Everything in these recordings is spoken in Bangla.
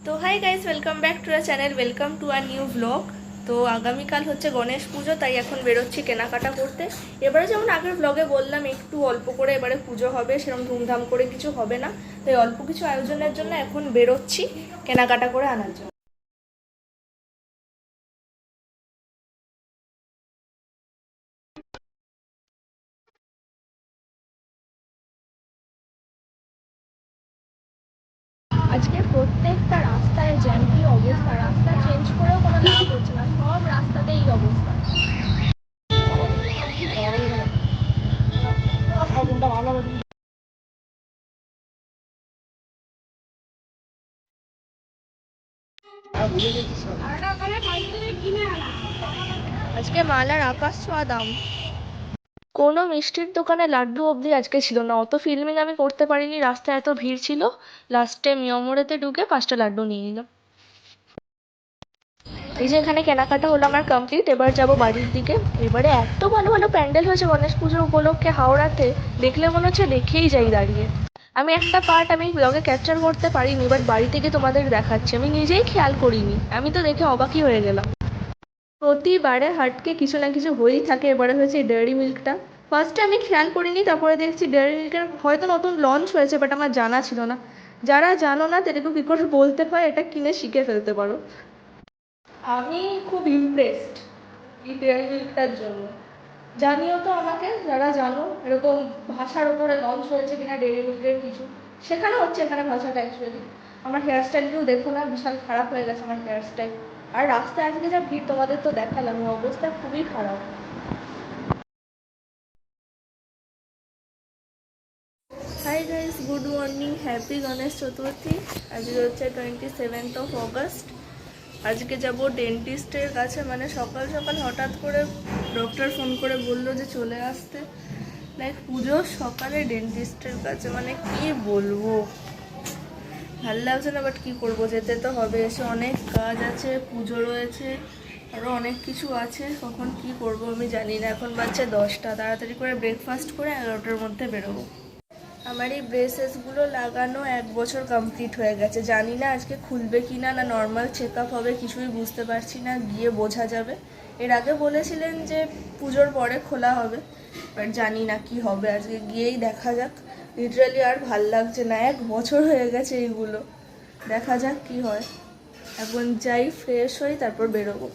তো hi guys, welcome back to a channel, welcome to a new blog. তো আগামীকাল হচ্ছে গণেশ পুজো, তাই এখন বেরোচ্ছি কেনাকাটা করতে। এবারে যেমন আগের ব্লগে বললাম একটু অল্প করে এবারে পুজো হবে, সেরকম ধুমধাম করে কিছু হবে না, তাই অল্প কিছু আয়োজনের জন্য এখন বেরোচ্ছি কেনাকাটা করে আনার জন্য। আজকে প্রত্যেকটা রাস্তায় জ্যাম, কি অবস্থা! রাস্তা চেঞ্জ করেও কোনো লাভ হচ্ছে না, সব রাস্তাতেই এই অবস্থা। আজকে মালার আকাশ ছোঁয়া দাম। কোনো মিষ্টির দোকানে লাড্ডু অবধি আজকে ছিল না, অত ফিল্মিং আমি করতে পারিনি, রাস্তায় এত ভিড় ছিল। লাস্টে মিয়মোড়েতে ঢুকে 5টা লাড্ডু নিয়ে নিলাম। এই যে এখানে কেনাকাটা হলো আমার কমপ্লিট, এবার যাব বাড়ির দিকে। এবারে এত ভালো ভালো প্যান্ডেল হয়েছে গণেশ পুজো উপলক্ষে হাওড়াতে, দেখলে মনে হচ্ছে দেখেই যাই দাঁড়িয়ে। আমি একটা পার্ট আমি ব্লগে ক্যাপচার করতে পারিনি, বাট বাড়ি থেকে তোমাদের দেখাচ্ছি। আমি নিজেই খেয়াল করিনি, আমি তো দেখে অবাকই হয়ে গেলাম। প্রতিবারে হাটকে কিছু না কিছু হয়েই থাকে, এবারে হয়েছে ডেয়ারি মিল্কটা। ফার্স্টে আমি খেয়াল করিনি, তারপরে দেখছি ডেয়ারি মিল্কের হয়তো নতুন লঞ্চ হয়েছে, বাট আমার জানা ছিল না। যারা জানো না তাদেরকে কী করে বলতে হয়, এটা কিনে শিখে ফেলতে পারো। আমি খুব ইমপ্রেসড এই ডেয়ারি মিল্কটার জন্য। জানিও তো আমাকে, যারা জানো এরকম ভাষার উপরে লঞ্চ হয়েছে কিনা ডেয়ারি মিল্কের কিছু। সেখানে হচ্ছে এখানে ভাষাটা অ্যাকচুয়ালি। আমার হেয়ারস্টাইলটাও দেখো না, বিশাল খারাপ হয়ে গেছে আমার হেয়ারস্টাইল। আর রাস্তায় আজকে যা ভিড় তোমাদের তো দেখালাম, অবস্থা খুবই খারাপ। Hi guys, good morning, happy Ganesh Chaturthi. আজকে হচ্ছে 27 অগস্ট। আজকে যাব ডেন্টিস্টের কাছে, মানে সকাল সকাল হঠাৎ করে ডক্টর ফোন করে বললো যে চলে আসতে। লাইক পুজোর সকালে ডেন্টিস্টের কাছে, মানে কি বলবো, ভাল লাগছে না, বাট কী করবো, যেতে তো হবে। এসে অনেক কাজ আছে, পুজো রয়েছে, আরও অনেক কিছু আছে। কখন কি করব আমি জানি না। এখন বাজছে 10টা, তাড়াতাড়ি করে ব্রেকফাস্ট করে 11টার মধ্যে বেরোবো। আমার এই ব্রেসেসগুলো লাগানো 1 বছর কমপ্লিট হয়ে গেছে। জানি না আজকে খুলবে কি না, না নর্মাল চেক আপ হবে, কিছুই বুঝতে পারছি না, গিয়ে বোঝা যাবে। এর আগে বলেছিলেন যে পুজোর পরে খোলা হবে, বাট জানি না কি হবে, আজকে গিয়েই দেখা যাক। লিটারালি আর ভাল লাগছে না, 1 বছর হয়ে গেছে এইগুলো। দেখা যাক কি হয়। এখন যাই, ফ্রেশ হই, তারপর বেরোবো।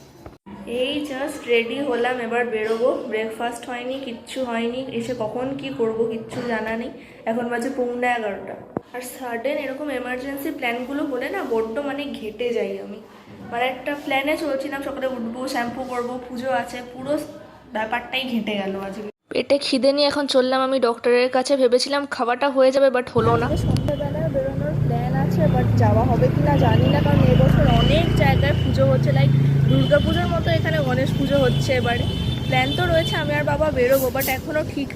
এই জাস্ট রেডি হলাম, এবার বেরোবো। ব্রেকফাস্ট হয়নি, কিচ্ছু হয়নি, এসে কখন কি করব কিচ্ছু জানা নেই। এখন বাজে 11:15। আর সাডেন এরকম এমার্জেন্সি প্ল্যানগুলো হলে না বড্ড মানে ঘেটে যাই আমি। মানে একটা প্ল্যানে চলছিলাম, সকালে উঠবো, শ্যাম্পু করবো, পুজো আছে, পুরো ব্যাপারটাই ঘেটে গেল আজকে। পেটে খিদে নিয়ে এখন চললাম আমি ডক্টরের কাছে। ভেবেছিলাম খাওয়াটা হয়ে যাবে, বাট হলো না। সন্ধ্যাবেলায় বেরোনোর প্ল্যান আছে, বাট যাওয়া হবে কি না জানি না, কারণ এবছর অনেক জায়গায় পুজো হচ্ছে। লাইক দুর্গা পুজোর মতো এখানে গণেশ পুজো হচ্ছে এবারে। প্ল্যান তো রয়েছে আমি আর বাবা বেরোবো, বাট এখনও ঠিক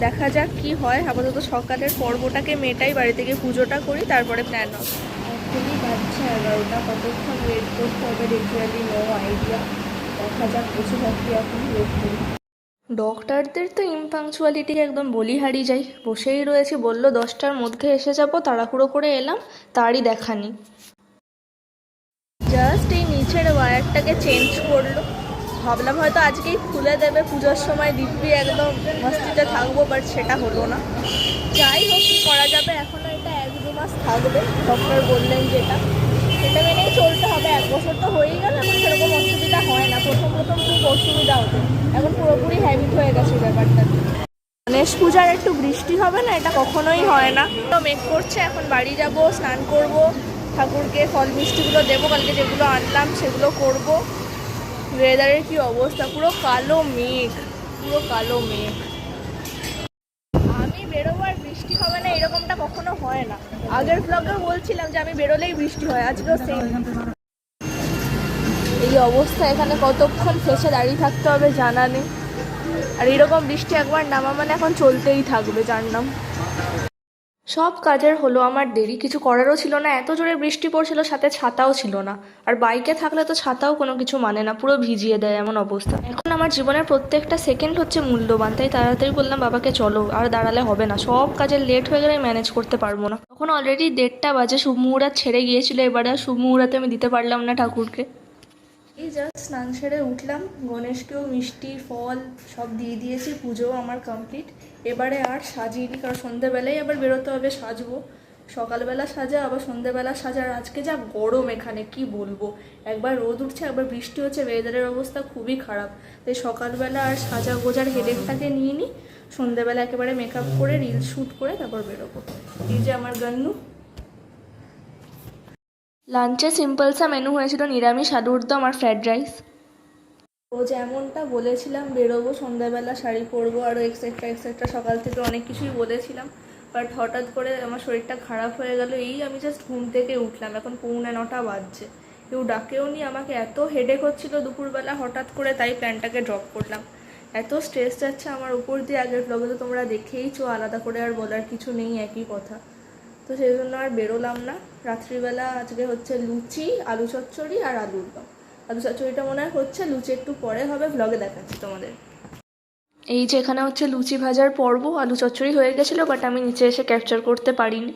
দেখা যাক কি হয়। আপাতত সকালের পর্বটাকে মেটাই, বাড়ি থেকে পুজোটা করি, তারপরে প্ল্যান হবে। এখনই বাজছে 11টা, কতক্ষণ ওয়েট করতে হবে লিটারালি নো আইডিয়া। দেখা যাক, বসে থাকি এখন, ওয়েট করি। ডক্টরদের তো ইমপাংচুয়ালিটি একদম বলিহারি যাই। বসেই রয়েছি, বললো 10টার মধ্যে এসে যাবো, তাড়াহুড়ো করে এলাম, তারই দেখানি। জাস্ট এই নিচের ওয়্যারটাকে চেঞ্জ করলো, ভাবলাম হয়তো আজকেই খুলে দেবে, পুজোর সময় দিব্যি একদম মস্তিতে থাকবো, বাট সেটা হলো না। যাই হোক, কী করা যাবে, এখনও এটা 1-2 মাস থাকবে, ডক্টর বললেন যেটা, সেটা মেনেই চলতে হবে। 1 বছর তো হয়েই গেল, এখন সেরকম অসুবিধা হয় না। প্রথম প্রথম খুব অসুবিধা হতো, এখন পুরোপুরি হ্যাবিট হয়ে গেছে ব্যাপারটা। গণেশ পূজার একটু বৃষ্টি হবে না, এটা কখনোই হয় না। তো মেঘ করছে, এখন বাড়ি যাব, স্নান করব, ঠাকুরকে ফল মিষ্টিগুলো দেবো, কালকে যেগুলো আনলাম সেগুলো করব। ওয়েদারের কি অবস্থা, পুরো কালো মেঘ, পুরো কালো মেঘ। আমি বেরোবো আর বৃষ্টি হবে না, এরকমটা কখনো হয় না। আগের ব্লগেও বলছিলাম যে আমি বেরোলেই বৃষ্টি হয়, আজকেও সেম। এই অবস্থা, এখানে কতক্ষণ ফেসে দাঁড়িয়ে থাকতে হবে জানা নেই। আর এরকম বৃষ্টি একবার নামা মানে এখন চলতেই থাকবে, জানলাম। সব কাজের হলো আমার দেরি, কিছু করারও ছিল না, এত জোরে বৃষ্টি পড়ছিল, সাথে ছাতাও ছিল না। আর বাইকে থাকলে তো ছাতাও কোনো কিছু মানে না, পুরো ভিজিয়ে দেয় এমন অবস্থা। এখন আমার জীবনের প্রত্যেকটা সেকেন্ড হচ্ছে মূল্যবান, তাই তাড়াতাড়ি বললাম বাবাকে চলো, আর দাঁড়ালে হবে না, সব কাজের লেট হয়ে গেলে ম্যানেজ করতে পারবো না। তখন অলরেডি 1:30 বাজে, শুভ মুহূর্ত ছেড়ে গিয়েছিল, এবারে আর শুভ মুহূর্তে আমি দিতে পারলাম না ঠাকুরকে। এই জাস্ট স্নান সেরে উঠলাম, গণেশকেও মিষ্টি ফল সব দিয়ে দিয়েছি, পুজোও আমার কমপ্লিট। এবারে আর সাজিনি, কারণ সন্ধেবেলায় আবার বেরোতে হবে, সাজবো। সকালবেলা সাজা আবার সন্ধেবেলা সাজা, আর আজকে যা গরম এখানে কি বলবো, একবার রোদ উঠছে একবার বৃষ্টি হচ্ছে, ওয়েদারের অবস্থা খুবই খারাপ। তাই সকালবেলা আর সাজা গোজার হেডেকটাকে নিয়ে নিই, সন্ধেবেলা একেবারে মেকআপ করে রিলস শ্যুট করে তারপর বেরোবো। এই যে আমার গান্নু। লাঞ্চে সিম্পলসা মেনু হয়েছিল, নিরামিষ আলুর দম আর ফ্রায়েড রাইস। ও যেমনটা বলেছিলাম বেরোবো সন্ধ্যাবেলা, শাড়ি পরবো আরও এক্সেট্রা এক্সেট্রা, সকাল থেকে অনেক কিছুই বলেছিলাম, বাট হঠাৎ করে আমার শরীরটা খারাপ হয়ে গেল। এই আমি জাস্ট ঘুম থেকে উঠলাম, এখন 9:45 বাজছে, কেউ ডাকেও নি আমাকে, এত হেডেক হচ্ছিলো দুপুরবেলা হঠাৎ করে, তাই প্ল্যানটাকে ড্রপ করলাম। এত স্ট্রেস যাচ্ছে আমার উপর দিয়ে, আগের ব্লগে তো তোমরা দেখেইছো, আলাদা করে আর বলার কিছু নেই, একই কথা। তো সেই জন্য আর বেরোলাম না। রাত্রিবেলা আজকে হচ্ছে লুচি, আলু চচ্চড়ি আর আলুর দম। আলু চচ্চড়িটা মনে হয় হচ্ছে, লুচি একটু পরে হবে, ব্লগে দেখাচ্ছি তোমাদের। এই যে এখানে হচ্ছে লুচি ভাজার পর্ব, আলু চচ্চড়ি হয়ে গেছিলো, বাট আমি নিচে এসে ক্যাপচার করতে পারিনি।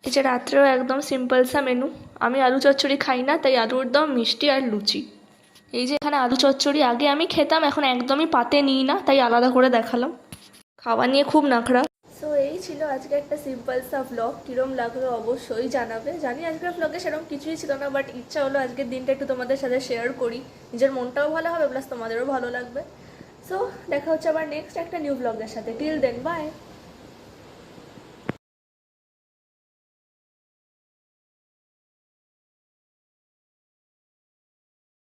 এই যে রাত্রেও একদম সিম্পলসা মেনু, আমি আলু চচ্চড়ি খাই না, তাই আলুর দম মিষ্টি আর লুচি। এই যে এখানে আলু চচ্চড়ি আগে আমি খেতাম, এখন একদমই পাতে নিই না, তাই আলাদা করে দেখালাম। খাওয়া নিয়ে খুব নাখড়া। সো এই ছিল আজকে একটা সিম্পল সা ব্লগ, কীরম লাগলো অবশ্যই জানাবে। জানি আজকের ব্লগে সেরকম কিছুই ছিল না, বাট ইচ্ছা হলো আজকের দিনটা একটু তোমাদের সাথে শেয়ার করি, নিজের মনটাও ভালো হবে প্লাস তোমাদেরও ভালো লাগবে। সো দেখা হচ্ছে আবার নেক্সট একটা নিউ ব্লগের সাথে, টিল দেন বাই।